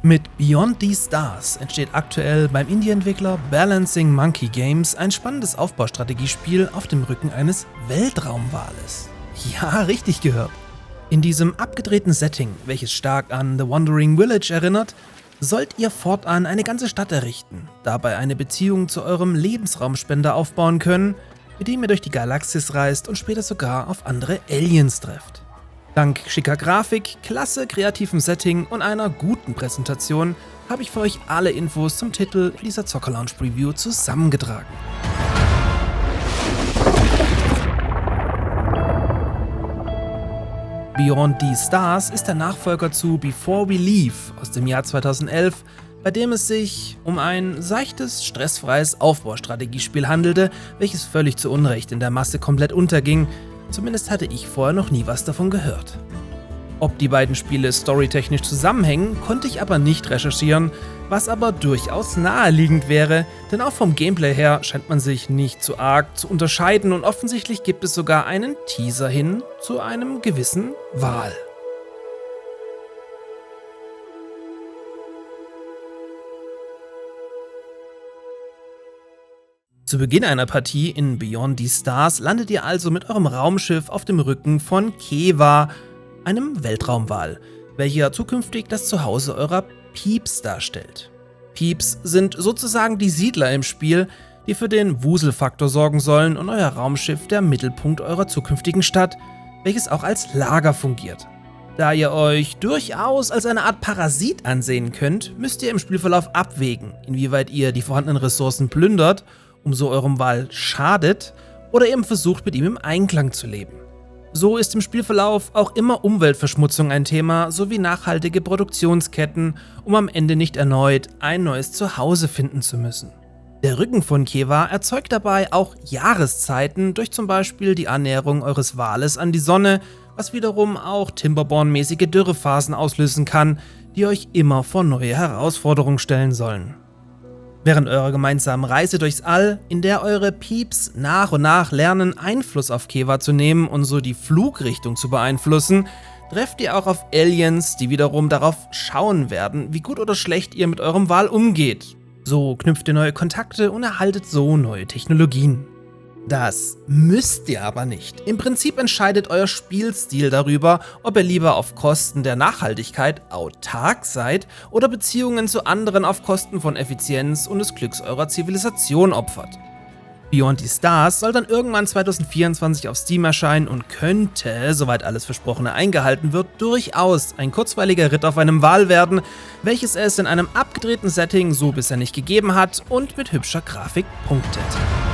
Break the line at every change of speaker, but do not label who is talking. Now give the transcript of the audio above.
Mit Beyond the Stars entsteht aktuell beim Indie-Entwickler Balancing Monkey Games ein spannendes Aufbaustrategiespiel auf dem Rücken eines Weltraumwales. Ja, richtig gehört. In diesem abgedrehten Setting, welches stark an The Wandering Village erinnert, sollt ihr fortan eine ganze Stadt errichten, dabei eine Beziehung zu eurem Lebensraumspender aufbauen können, mit dem ihr durch die Galaxis reist und später sogar auf andere Aliens trefft. Dank schicker Grafik, klasse kreativem Setting und einer guten Präsentation habe ich für euch alle Infos zum Titel in dieser Zocker Lounge Preview zusammengetragen. Beyond the Stars ist der Nachfolger zu Before We Leave aus dem Jahr 2011, bei dem es sich um ein seichtes, stressfreies Aufbaustrategiespiel handelte, welches völlig zu Unrecht in der Masse komplett unterging. Zumindest hatte ich vorher noch nie was davon gehört. Ob die beiden Spiele storytechnisch zusammenhängen, konnte ich aber nicht recherchieren, was aber durchaus naheliegend wäre, denn auch vom Gameplay her scheint man sich nicht zu arg zu unterscheiden und offensichtlich gibt es sogar einen Teaser hin zu einem gewissen Wal. Zu Beginn einer Partie in Beyond the Stars landet ihr also mit eurem Raumschiff auf dem Rücken von Keva, einem Weltraumwal, welcher zukünftig das Zuhause eurer Peeps darstellt. Peeps sind sozusagen die Siedler im Spiel, die für den Wuselfaktor sorgen sollen und euer Raumschiff der Mittelpunkt eurer zukünftigen Stadt, welches auch als Lager fungiert. Da ihr euch durchaus als eine Art Parasit ansehen könnt, müsst ihr im Spielverlauf abwägen, inwieweit ihr die vorhandenen Ressourcen plündert, um so eurem Wal schadet oder eben versucht, mit ihm im Einklang zu leben. So ist im Spielverlauf auch immer Umweltverschmutzung ein Thema, sowie nachhaltige Produktionsketten, um am Ende nicht erneut ein neues Zuhause finden zu müssen. Der Rücken von Keva erzeugt dabei auch Jahreszeiten durch zum Beispiel die Annäherung eures Wales an die Sonne, was wiederum auch Timberborn-mäßige Dürrephasen auslösen kann, die euch immer vor neue Herausforderungen stellen sollen. Während eurer gemeinsamen Reise durchs All, in der eure Peeps nach und nach lernen, Einfluss auf Keva zu nehmen und so die Flugrichtung zu beeinflussen, trefft ihr auch auf Aliens, die wiederum darauf schauen werden, wie gut oder schlecht ihr mit eurem Wal umgeht. So knüpft ihr neue Kontakte und erhaltet so neue Technologien. Das müsst ihr aber nicht. Im Prinzip entscheidet euer Spielstil darüber, ob ihr lieber auf Kosten der Nachhaltigkeit autark seid oder Beziehungen zu anderen auf Kosten von Effizienz und des Glücks eurer Zivilisation opfert. Beyond the Stars soll dann irgendwann 2024 auf Steam erscheinen und könnte, soweit alles Versprochene eingehalten wird, durchaus ein kurzweiliger Ritt auf einem Wal werden, welches es in einem abgedrehten Setting so bisher nicht gegeben hat und mit hübscher Grafik punktet.